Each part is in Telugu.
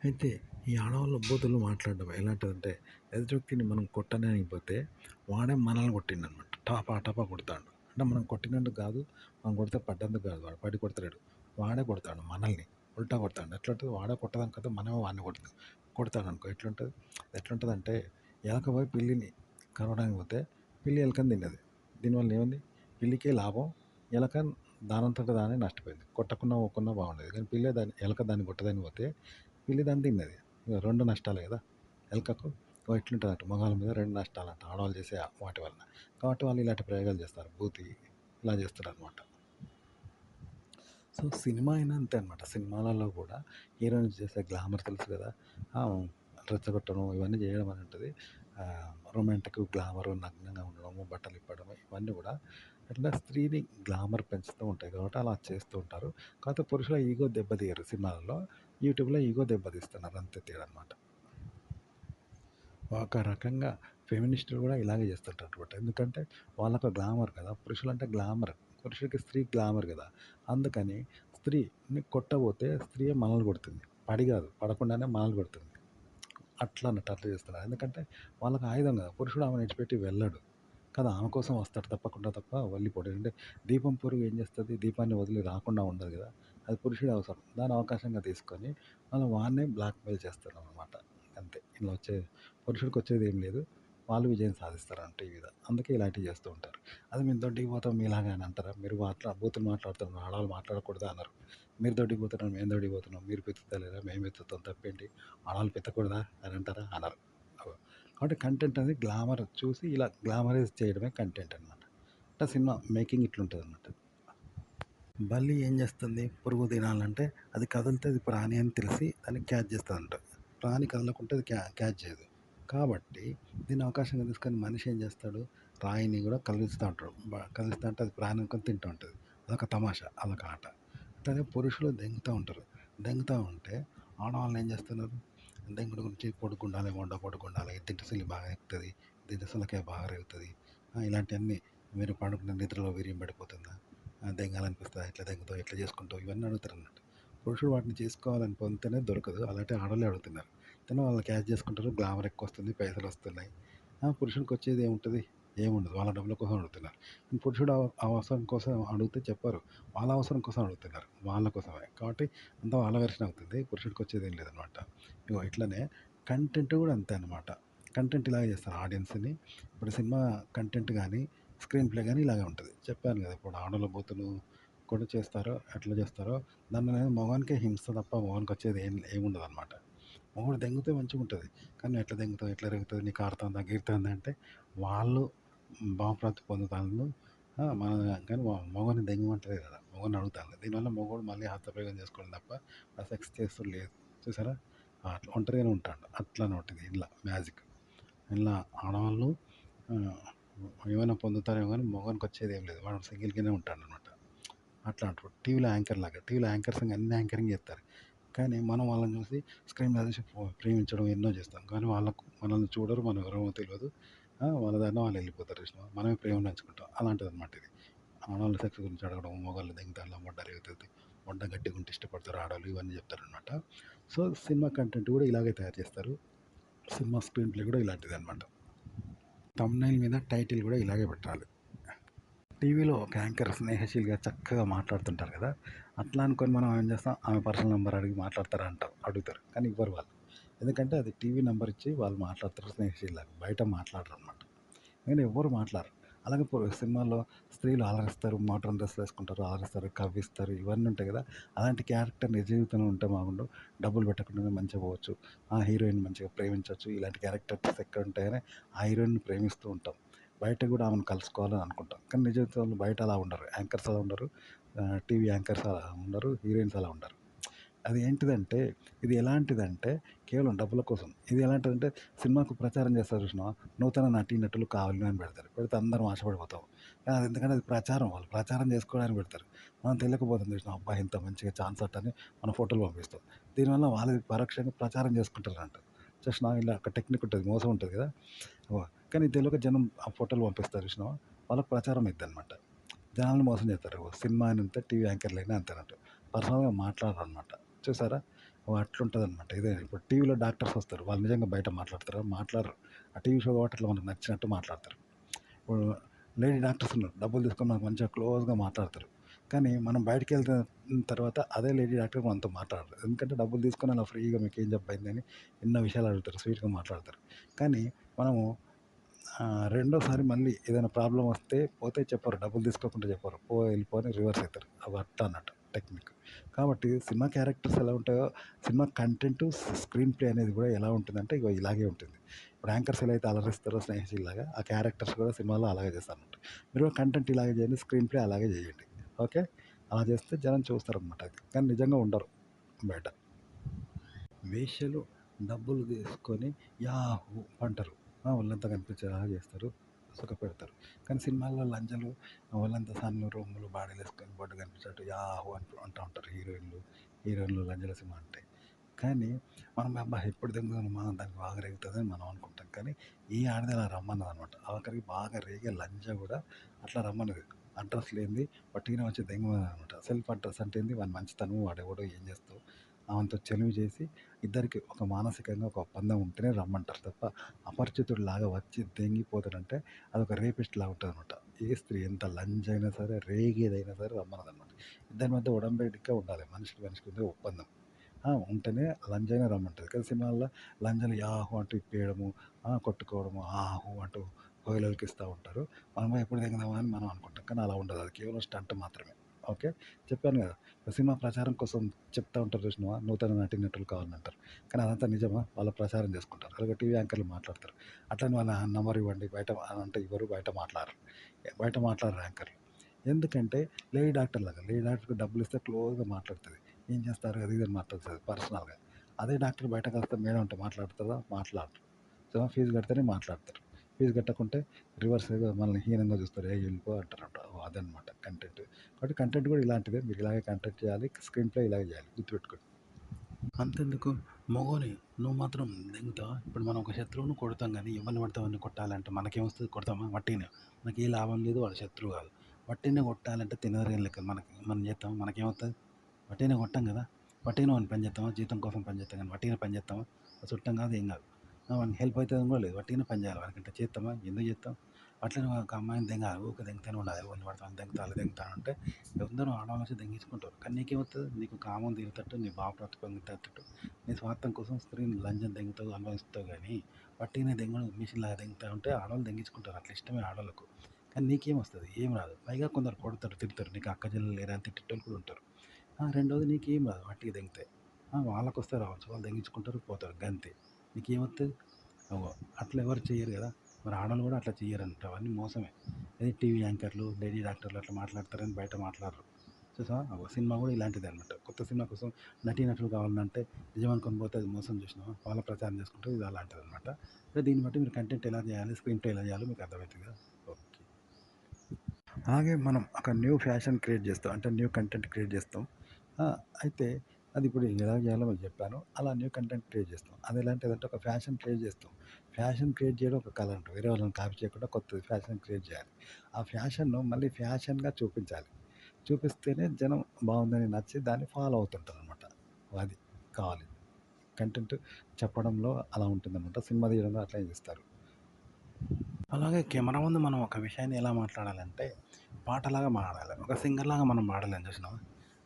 అయితే ఈ ఆడవాళ్ళు బూతులు మాట్లాడడం ఎలాంటిదంటే, ఎదుటి వ్యక్తిని మనం కొట్టడానికి పోతే, వాడే మనల్ని కొట్టిండనమాట. టపా టపా కొడతాండు. అంటే మనం కొట్టినందుకు కాదు, మనం కొడితే పడ్డందుకు కాదు. వాడు పడి కొడతలేడు. వాడే కొడతాండు మనల్ని. ఉల్టా కొడతాండు. ఎట్లుంటది వాడే కొట్టడానికైతే మనమే వాడిని కొడతాడనుకో ఎట్లుంటది? ఎట్లుంటదంటే, ఎలక పోయి పిల్లిని కరవడానికి పోతే, పిల్లి ఎలకని తిన్నది. దీనివల్ల ఏముంది? పిల్లికే లాభం. ఎలక దానంతట దానే నష్టపోయింది. కొట్టకున్నా, ఊకున్నా బాగుండేది. కానీ ఎలక దాన్ని కొట్టడానికి పోతే పిల్లి దాన్ని తిన్నది. ఇగ 2 నష్టాలే గదా! ఎలకకు ఎట్లుంటదంటే మగాళ్ళ మీద 2 నష్టాలంట ఆడవాళ్ళు చేసే వాటి వలన. కాబట్టి వాళ్ళు ఇలాంటి ప్రయోగాలు చేస్తారు. ఇలా చేస్తారనమాట. సో, సినిమా అయినా అంతే అనమాట. సినిమాలలో కూడా హీరోయిన్స్ చేసే గ్లామర్ తెలుసు గదా! రెచ్చగొట్టడం ఇవన్నీ చేయడం అని ఉంటది. రొమాంటిక్, గ్లామరు, నగ్నంగా ఉండడము, బట్టలు ఇప్పడము ఇవన్నీ గూడా అట్లా స్త్రీని గ్లామర్ పెంచుతూ ఉంటాయి కాబట్టి అలా చేస్తూ ఉంటారు. కాకపోతే పురుషుల ఈగో దెబ్బతీయరు సినిమాలలో. యూట్యూబ్‌లో ఈగో దెబ్బతీస్తున్నారు అంతే తేడా అనమాట. ఒక రకంగా ఫెమినిస్టులు గూడా ఇలాగే చేస్తుంటారనమాట. ఎందుకంటే వాళ్ళొక గ్లామర్ కదా! పురుషులంటే గ్లామర్. పురుషుడికి స్త్రీ గ్లామర్ గదా! అందుకని స్త్రీని కొట్టబోతే స్త్రీయే మనల్ని కొడుతుంది. పడి గాదు. పడకుండానే మనల్ని కొడుతుంది. అట్లా అన్నట్టు అట్లా చేస్తున్నారు. ఎందుకంటే వాళ్ళకి ఆయుధం గదా! పురుషుడు ఆమెను విడిచిపెట్టి వెళ్ళడు. కదా! ఆమె కోసం వస్తాడు తప్ప వెళ్ళిపోడు. అంటే దీపం పురుగు ఏం చేస్తది? దీపాన్ని వదిలి రాకుండా ఉండదు గదా! అది పురుషుడి అవసరం. దాన్ని అవకాశంగా తీసుకొని మనం వాడినే బ్లాక్‌మెయిల్ చేస్తున్నామనమాట. అంతే. ఇందులో పురుషుడికొచ్చేది ఏం లేదు. వాళ్ళు విజయం సాధిస్తారంట ఈ విధంగా. అందుకే ఇలాంటివి చేస్తూ ఉంటారు. అది మేము దొడ్డికి పోతాం మీలాగా అని అంటారా? మీరు బూతులు మాట్లాడుతున్నారు. ఆడవాళ్ళు మాట్లాడకూడదా అనరు. మీరు దొడ్డికి పోతున్నారు, మేము దొడ్డికి పోతున్నాం. మీరు పెత్తుతలేరా? మేము ఎత్తుతాం తప్పేంటి? ఆడవాళ్ళు పెత్తకూడదా అని అంటారా? అనరు. అగో. కాబట్టి కంటెంట్ అనేది గ్లామర్ చూసి ఇలా గ్లామరైజ్ చేయడమే కంటెంట్ అనమాట. అంటే సినిమా మేకింగ్ ఇట్లుంటదనమాట. బల్లి ఏం చేస్తుంది? పురుగు తినాలంటే అది కదిలితే అది ప్రాణి అని తెలిసి దాన్ని క్యాచ్ చేస్తదంట. ప్రాణి కదలకుంటే అది క్యాచ్ చేయదు. కాబట్టి దీన్ని అవకాశంగా తీసుకొని మనిషి ఏం చేస్తాడు? రాయిని కూడా కదిలిస్తా ఉంటాడు. కదిలిస్తా అంటే అది ప్రాణి అనుకొని తింటూ ఉంటది. అదొక తమాషా. అదొక ఆట. అట్లానే పురుషులు దెంగుతా ఉంటారు. దెంగుతా ఉంటే ఆడవాళ్ళు ఏం చేస్తున్నారు? దెంగుడు గురించి పొడుగుండాలి, పొడుగుండాలి, దిండుసెల్లి బాగా ఎక్కుతది, దిండుసెల్లకాయ బాగా రేగుతది. ఇలాంటియన్నీ మీరు పడుకున్న నిద్రలో వీర్యం పడిపోతుందా? దెంగాలనిపిస్తదా? ఎట్లా దెంగుతావు? ఎట్లా చేసుకుంటావు? ఇవన్నీ అడుగుతారన్నట్టు. పురుషుడు వాటిని చేసుకోవాలని పొందితేనే దొరకదు. అలాంటి ఆడోళ్ళే అడుగుతున్నారు. కానీ వాళ్ళు క్యాచ్ చేసుకుంటారు. గ్లామర్ ఎక్కువొస్తుంది. పైసలొస్తున్నాయి. పురుషుడికొచ్చేది ఏముంటది? ఏముండదు. వాళ్ళ డబ్బుల కోసం అడుగుతున్నారు. పురుషుడు అవసరం కోసం అడిగితే చెప్పరు. వాళ్ళ అవసరం కోసం అడుగుతున్నారు. వాళ్ళ కోసమే. కాబట్టి అంతా వాళ్ళ వెర్షన్ అవుతుంది. పురుషుడికొచ్చేదేం లేదనమాట. ఇగో ఇట్లనే కంటెంట్ గూడా అంతే అనమాట. కంటెంట్ ఇలాగే చేస్తారు ఆడియన్స్‌ని. ఇప్పుడు సినిమా కంటెంట్ గాని, స్క్రీన్ ప్లే గాని ఇలాగే ఉంటది. చెప్పాను గదా! ఇప్పుడు ఆడోళ్ళ బూతులు కూడా చేస్తారో, ఎట్లా చేస్తారో దాన్ననేది మగానికే హింస తప్ప మగానికొచ్చేది ఏముండదనమాట. మొగుడు దెంగితే మంచిగుంటది. కానీ "నువ్వు ఎట్లా దెంగుతావు? ఎట్లా రేగుతది? నీకు ఆరుతాందా? గీరుతాందా?" అంటే వాళ్ళు భావప్రాప్తి పొందుతాళ్ళు. మన కానీ మగవాడిని దెంగమంటలేదు కదా! మగవాడిని అడుగుతాంది. దీనివల్ల మగోడు మళ్ళీ హస్తప్రయోగం చేసుకోవడం తప్ప సెక్స్ చేస్తుడు లేదు. చూసారా? అట్లా ఒంటరిగానే ఉంటాండు. అట్లనమాట ఇది ఇండ్ల మ్యాజిక్. ఇండ్ల ఆడవాళ్ళు ఆహ్, ఏమైనా పొందుతారేమో గానీ మగోనికొచ్చేదేం లేదు. వాడు సింగిల్‌గానే ఉంటాడనమాట. అట్లా అంటారు. టీవీలో యాంకర్ లాగా. టీవీలో యాంకర్స్ అన్ని యాంకరింగ్ చేస్తారు. కానీ మనం వాళ్ళని చూసి స్క్రీన్ మీద చూసి ప్రేమించడం ఎన్నో చేస్తాం. కానీ వాళ్ళకు మనల్ని చూడరు. మనం ఎవరమో తెలవదు. వాళ్ళ దారిన వాళ్ళు వెళ్ళిపోతారు చూసినావా? మనమే ప్రేమను పంచుకుంటాం. అలాంటిదనమాట ఇది. ఆడవాళ్ళ సెక్స్ గురించి అడగడం, మగవాళ్ళు దెంగుతార్లా మొడ్డ రేగుతది. మొడ్డ గట్టిగుంటే ఇష్టపడతారు ఆడోళ్ళు ఇవన్నీ చెప్తారనమాట. సో, సినిమా కంటెంట్ కూడా ఇలాగే తయారు చేస్తారు. సినిమా స్క్రీన్ ప్లే కూడా ఇలాంటిదనమాట. థంబ్‌నెయిల్ మీద టైటిల్ కూడా ఇలాగే పెట్టాలి. టీవీలో ఒక యాంకర్ స్నేహశీలిగా చక్కగా మాట్లాడుతుంటారు కదా! అట్లా అనుకోని మనం ఏం చేస్తాం, ఆమె పర్సనల్ నంబర్ అడిగి మాట్లాడతారా అంటాం. అడుగుతారు. కానీ ఇవ్వరు వాళ్ళు. ఎందుకంటే అది టీవీ నంబర్ ఇచ్చి వాళ్ళు మాట్లాడతారు స్నేహశీలిలాగా. బయట మాట్లాడరనమాట. కానీ ఎవ్వరు మాట్లాడరు. అలాగే సినిమాల్లో స్త్రీలు అలరిస్తారు, మోడ్రన్ డ్రెస్సులు వేసుకుంటారు, అలరిస్తారు, కవ్విస్తారు ఇవన్నీ ఉంటాయి కదా! అలాంటి క్యారెక్టర్ నిజ జీవితంలో ఉంటే బాగుండు. డబ్బులు పెట్టకుండానే మంచిగా పోవచ్చు. ఆ హీరోయిన్ మంచిగా ప్రేమించొచ్చు. ఇలాంటి క్యారెక్టర్స్ ఎక్కడ ఉంటాయని ఆ హీరోయిన్‌ని ప్రేమిస్తూ ఉంటాం. బయట కూడా ఆమెను కలుసుకోవాలని అనుకుంటాం. కానీ నిజ జీవితంలో బయట అలా ఉండరు. యాంకర్స్ అలా ఉండరు. టీవీ యాంకర్స్ అలా ఉండరు. హీరోయిన్స్ అలా ఉండరు. అది ఏంటిదంటే ఇది ఎలాంటిదంటే కేవలం డబ్బుల కోసం. ఇది ఎలాంటిదంటే సినిమాకు ప్రచారం చేస్తారు చూసినావా? నూతన నటీనటులు కావాలని అని పెడతారు. పెడితే అందరం ఆశపడిపోతాం. అది ఎందుకంటే అది ప్రచారం. వాళ్ళు ప్రచారం చేసుకోవడానికి పెడతారు. మనం తెలియకపోతాం చూసినావా? అబ్బా! ఇంత మంచిగా ఛాన్స్ అట్ట అని మన ఫోటోలు పంపిస్తాం. దీనివల్ల వాళ్ళది పరోక్షంగా ప్రచారం చేసుకుంటారంట. చూసినావా? ఇలా ఒక టెక్నిక్ ఉంటది. మోసం ఉంటది కదా! కానీ తెలియక జనం ఆ ఫోటోలు పంపిస్తారు చూసినావా? వాళ్ళకి ప్రచారం అయిద్దనమాట. జనాల్ని మోసం చేస్తారు. సినిమా అని అంతే, టీవీ యాంకర్‌లైనా అంతేనట. పర్సనల్‌గా మాట్లాడరనమాట. చూసారా? అట్లుంటదనమాట. ఇదే ఇప్పుడు టీవీలో డాక్టర్స్ వస్తారు. వాళ్ళు నిజంగా బయట మాట్లాడతారా? మాట్లాడరు. ఆ టీవీ షో కాబట్టి అట్లా మనకు నచ్చినట్టు మాట్లాడతారు. ఇప్పుడు లేడీ డాక్టర్స్ ఉన్నారు. డబ్బులు తీసుకొని మనకు మంచిగా క్లోజ్‌గా మాట్లాడతారు. కానీ మనం బయటికెళ్తే తర్వాత అదే లేడీ డాక్టర్ మనతో మాట్లాడరు. ఎందుకంటే డబ్బులు తీసుకొని అలా ఫ్రీగా మీకేం జబ్బయిందని ఎన్నో విషయాలు అడుగుతారు. స్వీట్‌గా మాట్లాడతారు. కానీ మనము రెండోసారి మళ్ళీ ఏదైనా ప్రాబ్లమ్ వస్తే పోతే చెప్పరు. డబ్బులు తీసుకోకుండా చెప్పరు. వెళ్ళిపో అని రివర్స్ అయితారు. అవి అట్లా అన్నట్టు టెక్నిక్. కాబట్టి సినిమా క్యారెక్టర్స్ ఎలా ఉంటాయో సినిమా కంటెంటు, స్క్రీన్ ప్లే అనేది కూడా ఎలా ఉంటుందంటే ఇగో ఇలాగే ఉంటుంది. ఇప్పుడు యాంకర్స్ ఎలా అయితే అలరిస్తారో 'స్నేహశీల'లాగా ఆ క్యారెక్టర్స్ కూడా సినిమాలో అలాగే చేస్తారన్నమాట. మీరు కూడా కంటెంట్ ఇలాగే చేయండి. స్క్రీన్ ప్లే అలాగే చేయండి. ఓకే. అలా చేస్తే జనం చూస్తారనమాట అది. కానీ నిజంగా ఉండరు బయట. వేశ్యలు డబ్బులు తీసుకొని యాహూ! అంటారు. ఒళ్ళంతా కనిపించేలాగా చేస్తారు. సుఖపెడతారు. కానీ సినిమాల్లో లంచాలు ఒళ్ళంతా సన్ను, రొమ్ములు, బాడీలేసుకొని బొడ్డు కనిపించేటట్టు యాహూ! అంటా ఉంటారు హీరోయిన్లు లంజల సినిమా అంటే. కానీ మనం అబ్బా! ఎప్పుడు దెంగుదామా దానికి బాగా రేగుతదని మనం అనుకుంటాం. కానీ ఏ ఆడది అలా రమ్మనదనమాట. ఆఖరికి బాగా రేగే లంజ కూడా అట్లా రమ్మనదు. అడ్రెస్ లేనిది వట్టిగానే వచ్చి దెంగమనదనమాట. సెల్ఫ్ అడ్రెస్ అంటే ఏంది? వాని మంచితనం, వాడెవడో, ఏం చేస్తావు? ఆమెతో చనువు చేసి ఇద్దరికి ఒక మానసికంగా ఒక ఒప్పందం ఉంటేనే రమ్మంటారు తప్ప, అపరిచితుడిలాగా వచ్చి దెంగిపోతాడంటే అదొక రేపిస్ట్ లాగా ఉంటదనమాట. ఏ స్త్రీ ఎంత లంజ్ అయినా సరే, రేగేదైనా సరే రమ్మనదనమాట. ఇద్దరి మధ్య ఒడంబడిక ఉండాలి. మనిషికి మనిషికి ఉండే ఒప్పందం. ఉంటేనే లంజ్ అయినా రమ్మంటది. కానీ సినిమాల్లో లంజలు యాహూ అంటూ ఇప్పేయడము, కొట్టుకోవడము, ఆహూ అంటూ హోయలులకిస్తా ఉంటారు. మనం ఎప్పుడు దెంగుదామా అని మనం అనుకుంటాం. కానీ అలా ఉండదు. అది కేవలం స్టంట్ మాత్రమే. ఓకే. చెప్పాను గదా! సినిమా ప్రచారం కోసం చెప్తా ఉంటారు చూసినావా? నూతన నటీనటులు కావాలంటారు. కానీ అదంతా నిజమా? వాళ్ళు ప్రచారం చేసుకుంటారు. అలాగే టీవీ యాంకర్‌లు మాట్లాడతారు. అట్లని వాళ్ళ నంబర్ ఇవ్వండి బయట అంటే ఇవ్వరు, బయట మాట్లాడరు. బయట మాట్లాడరు యాంకర్‌లు. ఎందుకంటే లేడీ డాక్టర్ లాగా. లేడీ డాక్టర్‌కి డబ్బులిస్తే క్లోజ్‌గా మాట్లాడుతది. ఏం చేస్తారు? అది ఇది అని మాట్లాడుతది పర్సనల్‌గా. అదే డాక్టర్ బయటకొస్తే మేడం అంటే మాట్లాడతదా? మాట్లాడరు. సో, ఫీజు కడితేనే మాట్లాడతారు. ఫీజు కట్టకుంటే రివర్స్‌గా మనల్ని హీనంగా చూస్తారు. "ఏయ్! ఎళ్ళిపో" అంటారట. అదనమాట కంటెంట్. కాబట్టి కంటెంట్ కూడా ఇలాంటిదే. మీరు ఇలాగే కంటెంట్ చేయాలి. స్క్రీన్ ప్లే ఇలాగే చేయాలి. గుర్తుపెట్టుకోండి. అంతెందుకు మగోని నువ్వు మాత్రం దెంగుతావా? ఇప్పుడు మనం ఒక శత్రువుని కొడతాం గానీ, ఎవరిని పడితే వాడిని కొట్టాలంటే మనకేమొస్తది? కొడతామా? వట్టిగనే. మనకి ఏ లాభం లేదు. వాడు శత్రువు కాదు. వట్టిగనే కొట్టాలంటే తినదరిగిన లెక్క మనం చేత్తామా? మనకేమవుతది? వట్టిగనే కొట్టం కదా! వట్టిగనే వాడిని పని చేత్తామా? జీతం కోసం పని చేత్తాం గానీ వట్టిగనే పని చేత్తామా? వాడు చుట్టం కాదు, ఏం కాదు. వానికి హెల్ప్ అయితదని కూడా లేదు. వట్టిగనే పని చేయాలి. వానికంటే చేత్తామా? ఎందుకు చేత్తాం? అట్లనే ఒక అమ్మాయిని దెంగాలి. ఊకే దెంగుతూనే ఉండాలి. ఎవరిని పడితే వాళ్ళని దెంగుతా, అలా దెంగుతా అంటే అందరూ ఆడవాళ్ళొచ్చి దెంగించుకుంటారు. కానీ నీకేమవుతది? నీకు కామం తీరేటట్టు, నీ బావ బ్రతుకు తేట్టట్టు, నీ స్వార్థం కోసం స్త్రీని లంజం దెంగుతావు, అనుభవిస్తావు గానీ, వట్టిగనే దెంగడం మిషన్‌లాగా దెంగుతా ఉంటే ఆడోళ్ళు దెంగించుకుంటారు. అట్లా ఇష్టమే ఆడోళ్ళకు. కానీ నీకేమొస్తది? ఏం రాదు. పైగా కొందరు కొడతారు, తిడతారు. నీకు అక్క చెల్లెలు లేరా అని తిట్టేటోళ్ళు కూడా ఉంటారు. రెండోది నీకేం రాదు వట్టిగా దెంగితే. వాళ్ళకొస్తే రావచ్చు. వాళ్ళు దెంగించుకుంటారు, పోతారు గంతే. నీకేమొత్తది? అగో అట్లా ఎవరు చెయ్యరు గదా! మరి ఆడోళ్ళు గూడా అట్లా చెయ్యరంట. అవన్నీ మోసమే. అదే టీవీ యాంకర్‌లు, లేడీ డాక్టర్‌లు అట్లా మాట్లాడతారని బయట మాట్లాడరు. చూసావా? అగో సినిమా గూడా ఇలాంటిదే అనమాట. కొత్త సినిమా కోసం నటీనటులు కావాలంటే నిజమనుకోని పోతే అది మోసం జూసినావా? వాళ్ళ ప్రచారం చేసుకుంటే ఇది అలాంటిదనమాట. దీన్ని బట్టి మీరు కంటెంట్ ఎలా జేయాలి, స్క్రీన్ ప్లే ఎలా జేయాలో మీకు అర్థమైతది గదా! ఓకే. అలాగే మనం ఒక న్యూ ఫ్యాషన్ క్రియేట్ చేస్తాం. అంటే న్యూ కంటెంట్ క్రియేట్ చేస్తాం. ఆ! అయితే అది ఇప్పుడు ఎలా చేయాలో మీకు చెప్పాను. అలా న్యూ కంటెంట్ క్రియేట్ చేస్తాం. అది ఎలాంటిదంటే ఒక ఫ్యాషన్ క్రియేట్ చేస్తాం. ఫ్యాషన్ క్రియేట్ చేయడం ఒక కళ అంట. వేరే వాళ్ళని కాపీ చేయకుండా కొత్తది ఫ్యాషన్ క్రియేట్ చేయాలి. ఆ ఫ్యాషన్‌ను మళ్ళీ ఫ్యాషన్‌గా చూపించాలి. చూపిస్తేనే జనం బావుందని నచ్చి దాన్ని ఫాలో అవుతుంటారనమాట. అది కావాలి. కంటెంట్ చెప్పడంలో అలా ఉంటుందనమాట. సినిమా తీయడంలో అట్లనే తీస్తారు. అలాగే కెమెరా ముందు మనం ఒక విషయాన్ని ఎలా మాట్లాడాలంటే, పాటలాగా మాట్లాడాలి. ఒక సింగర్‌లాగా మనం పాడలేం చూసినావా?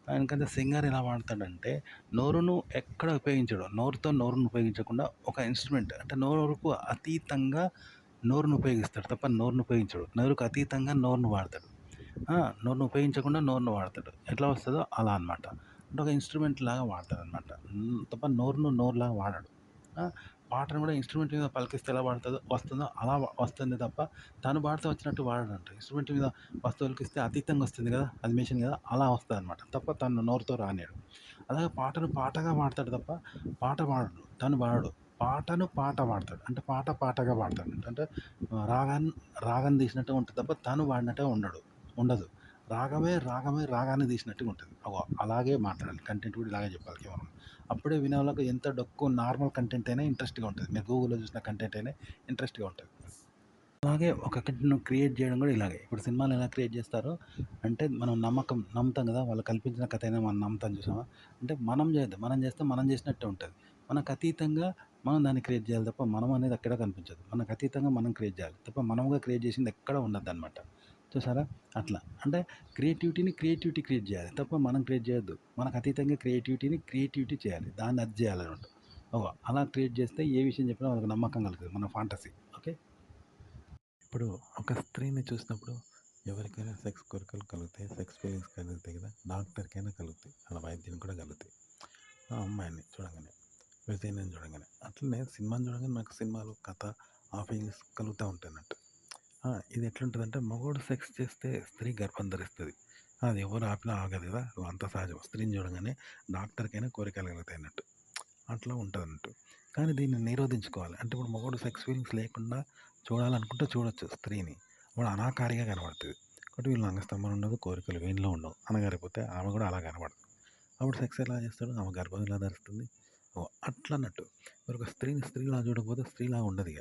ఎందుకంటే సింగర్ ఎలా పాడతాడంటే, నోరును ఎక్కడ ఉపయోగించడు. నోరును ఉపయోగించకుండా ఒక ఇన్‌స్ట్రుమెంట్ అంటే నోరుకు అతీతంగా నోరును ఉపయోగిస్తాడు తప్ప నోరును ఉపయోగించడు. నోరుకు అతీతంగా నోరును వాడతాడు. ఆ! నోరును ఉపయోగించకుండా నోరును వాడతాడు. ఎట్లా వస్తదో అలా అనమాట. అంటే ఒక ఇన్‌స్ట్రుమెంట్ లాగా వాడతాడనమాట. తప్ప నోరును నోరులాగా వాడడు. ఆ! పాటను కూడా ఇన్‌స్ట్రుమెంట్ మీద పలికిస్తే ఎలా వస్తుందో అలా వస్తుంది తప్ప తను పాడితే వచ్చినట్టు పాడడంట. ఇన్‌స్ట్రుమెంట్ మీద వస్తువులకిస్తే అతీతంగా వస్తుంది కదా! అది మెషిన్ కదా! అలా వస్తదనమాట. తప్ప తను నోరుతో రానీయడు. అలాగే పాటను పాటగా పాడతాడు తప్ప పాట పాడడు. తను పాడడు. పాటను పాట పాడతాడు. అంటే పాట పాటగా పాడతాడు. అంటే రాగాన్ని తీసినట్టుగా ఉంటది తప్ప తను పాడినట్టుగా ఉండదు. రాగాన్ని తీసినట్టుగా ఉంటది. అలాగే మాట్లాడాలి. కంటెంట్ కూడా ఇలాగే చెప్పాలి కేవలం. అప్పుడే వినేవాళ్ళకి ఎంత డొక్కు నార్మల్ కంటెంట్ అయినా ఇంట్రెస్ట్‌గా ఉంటది. మీరు గూగుల్‌లో చూసిన కంటెంట్ అయినా ఇంట్రెస్ట్‌గా ఉంటది. అలాగే ఒక కంటెంట్‌ను క్రియేట్ జేయడం గూడా ఇలాగే. ఇప్పుడు సినిమాలు ఎలా క్రియేట్ జేస్తారో అంటే మనం నమ్ముతాం గదా! వాళ్ళు కల్పించిన కథైనా మనం నమ్ముతాం చూసావా? అంటే మనం జేయద్దు. మనం జేస్తే మనం జేసినట్టే ఉంటది. మనకు అతీతంగా మనం దాన్ని క్రియేట్ జేయాలి తప్ప మనం అనేది ఎక్కడ కనిపించదు. మనకు అతీతంగా మనం క్రియేట్ జేయాలి. తప్ప మనముగా క్రియేట్ జేసింది ఎక్కడ ఉండద్దనమాట. చూసారా? అట్లా. అంటే క్రియేటివిటీ క్రియేట్ జేయాలి. తప్ప మనం క్రియేట్ జేయొద్దు. మనకు అతీతంగా క్రియేటివిటీ చేయాలి. దాన్ని అది జేయాలన్నమాట. అలా క్రియేట్ జేస్తే ఏ విషయం చెప్పినా వాళ్ళకి నమ్మకం కలుగుతది. మన ఫాంటసీ. ఓకే. ఇప్పుడు ఒక స్త్రీని చూసినప్పుడు ఎవరికైనా సెక్స్ కోరికలు కలుగుతాయి, సెక్స్ ఫీలింగ్స్ కలుగుతాయి కదా! డాక్టర్‌కైనా కలుగుతాయి. అలా వైద్యునికి కూడా కలుగుతాయి. ఆ అమ్మాయిని చూడంగానే, వెజైనాని చూడంగానే. అట్లనే సినిమాని చూడంగానే నాకు సినిమాలు, కథ ఆ ఫీలింగ్స్ కలుగుతా ఉంటాయన్నట్టు. ఇది ఎట్లుంటదంటే మగోడు సెక్స్ చేస్తే స్త్రీ గర్భం ధరిస్తది. అది ఎవరు ఆపినా ఆగదు కదా! అంత సహజం. స్త్రీని చూడంగానే డాక్టర్‌కైనా కోరికలు కలుగుతాయన్నట్టు. అట్లా ఉంటదన్నట్టు. కానీ దీన్ని నిరోధించుకోవాలి. అంటే ఇప్పుడు మగోడు సెక్స్ ఫీలింగ్స్ లేకుండా చూడాలనుకుంటే చూడొచ్చు స్త్రీని. వాడు అనాకారిగా కనబడతది. కాబట్టి వీళ్ళు రంగస్తంభన ఉండదు, కోరికలు వీనిలో ఉండవు. అనగారిపోతే ఆమె కూడా అలా కనబడదు. అప్పుడు సెక్స్ ఎలా చేస్తాడు? ఆమె గర్భం ఎలా ధరిస్తుంది? అట్లన్నట్టు. మరొక స్త్రీని స్త్రీలా చూడకపోతే స్త్రీలాగా ఉండదిగ.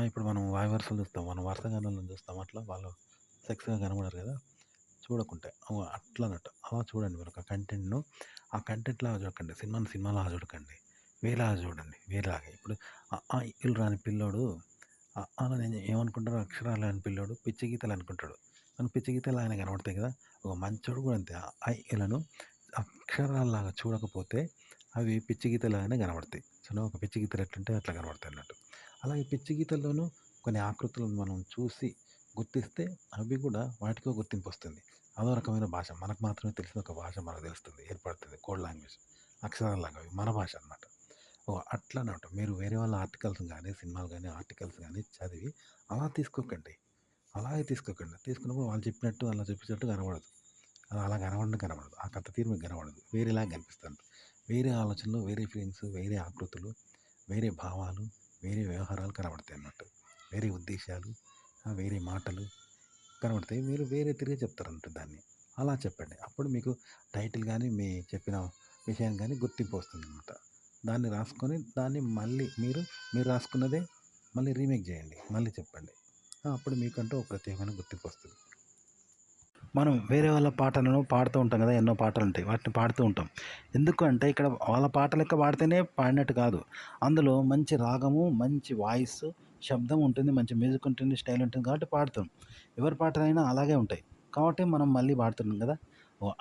ఇప్పుడు మనం వాయి వరుసలు చూస్తాం. మనం వరుసగానోళ్ళని చూస్తాం. అట్లా వాళ్ళు సెక్స్‌గా కనబడరు కదా! చూడకుంటే. అట్లన్నట్టు. అలా చూడండి మీరొక కంటెంట్‌ను ఆ కంటెంట్‌లాగా చూడకండి. సినిమాని సినిమాలాగా చూడకండి. వేరేలాగా చూడండి. వేరేలాగా. ఇప్పుడు ఇలు రాని పిల్లోడు ఆళ్ళని ఏమనుకుంటారు అక్షరాలు రాని పిల్లోడు పిచ్చి గీతలు అనుకుంటాడు. కానీ పిచ్చి గీతలు ఆయన కనబడతాయి కదా! ఒక మంచోడు కూడా అంతే. ఇలను అక్షరాల్లాగా చూడకపోతే అవి పిచ్చి గీతలాగానే కనబడతాయి. ఒక పిచ్చి గీతలు ఎట్లుంటాయో అట్లా కనబడతాయన్నట్టు. అలాగే పిచ్చి గీతల్లోనూ కొన్ని ఆకృతులను మనం చూసి గుర్తిస్తే అవి కూడా వాటికో గుర్తింపొస్తుంది. అదో రకమైన భాష. మనకు మాత్రమే తెలిసిన ఒక భాష మనకు తెలుస్తుంది. ఏర్పడుతుంది. Code language. అక్షరాల్లాగా అవి మన భాష అనమాట. అట్లనమాట. మీరు వేరే వాళ్ళ ఆర్టికల్స్ గాని, సినిమాలు గాని, ఆర్టికల్స్ గాని చదివి అలా తీసుకోకండి. అలాగే తీసుకోకండి. తీసుకున్నప్పుడు వాళ్ళు చెప్పినట్టు అలా చూపించినట్టు కనబడదు. అది అలా కనబడదు. ఆ కథ తీరు మీకు కనబడదు. వేరేలాగా కనిపిస్తుంది. వేరే ఆలోచనలు, వేరే ఫీలింగ్స్, వేరే ఆకృతులు, వేరే భావాలు, వేరే వ్యవహారాలు కనబడతాయన్నట్టు. వేరే ఉద్దేశాలు, వేరే మాటలు కనబడతాయి. మీరు వేరే తిరిగి చెప్తారన్నట్టు దాన్ని. అలా చెప్పండి. అప్పుడు మీకు టైటిల్ గాని, మీ చెప్పిన విషయం గాని గుర్తింపు వస్తుందన్నమాట. దాన్ని రాసుకొని దాన్ని మళ్ళీ మీరు రాసుకున్నదే మళ్ళీ రీమేక్ చేయండి. మళ్ళీ చెప్పండి. అప్పుడు మీకంటూ ఒక ప్రత్యేకమైన గుర్తింపొస్తది. మనం వేరే వాళ్ళ పాటలను పాడుతూ ఉంటాం కదా! ఎన్నో పాటలుంటాయి. వాటిని పాడుతూ ఉంటాం. ఎందుకు అంటే ఇక్కడ వాళ్ళ పాట లెక్క పాడితేనే పాడినట్టు కాదు. అందులో మంచి రాగము, మంచి వాయిస్, శబ్దం ఉంటుంది. మంచి మ్యూజిక్ ఉంటుంది. స్టైల్ ఉంటుంది కాబట్టి పాడుతాం. ఎవరి పాటలైనా అలాగే ఉంటాయి. కాబట్టి మనం మళ్ళీ పాడుతున్నాం కదా!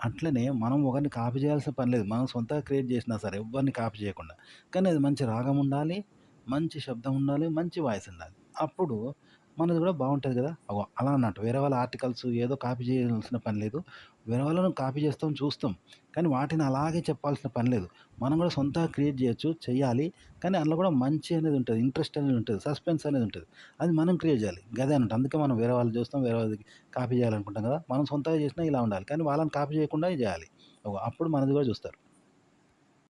అట్లనే మనం ఒకరిని కాపీ చేయాల్సిన పని లేదు. మనం సొంతంగా క్రియేట్ చేసినా సరే ఎవ్వరిని కాపీ చేయకుండా. కానీ అది మంచి రాగం ఉండాలి, మంచి శబ్దం ఉండాలి, మంచి వాయిస్ ఉండాలి. అప్పుడు మనది కూడా బావుంటది గదా! అలా అన్నట్టు. వేరే వాళ్ళ ఆర్టికల్స్ ఏదో కాపీ చేయాల్సిన పని లేదు. వేరే వాళ్ళను కాపీ చేస్తాం, చూస్తాం. కానీ వాటిని అలాగే చెప్పాల్సిన పని లేదు. మనం కూడా సొంతంగా క్రియేట్ చేయొచ్చు, చెయ్యాలి. కానీ అందులో కూడా మంచి అనేది ఉంటది. ఇంట్రెస్ట్ అనేది ఉంటది. సస్పెన్స్ అనేది ఉంటది. అది మనం క్రియేట్ చేయాలి. గదే అన్నట్టు. అందుకే మనం వేరే వాళ్ళది చూస్తాం, వేరే వాళ్ళది కాపీ చేయాలనుకుంటాం కదా! మనం సొంతంగా చేసినా ఇలా ఉండాలి. కానీ వాళ్ళని కాపీ చేయకుండా జేయాలి. అప్పుడు మనది కూడా చూస్తారు.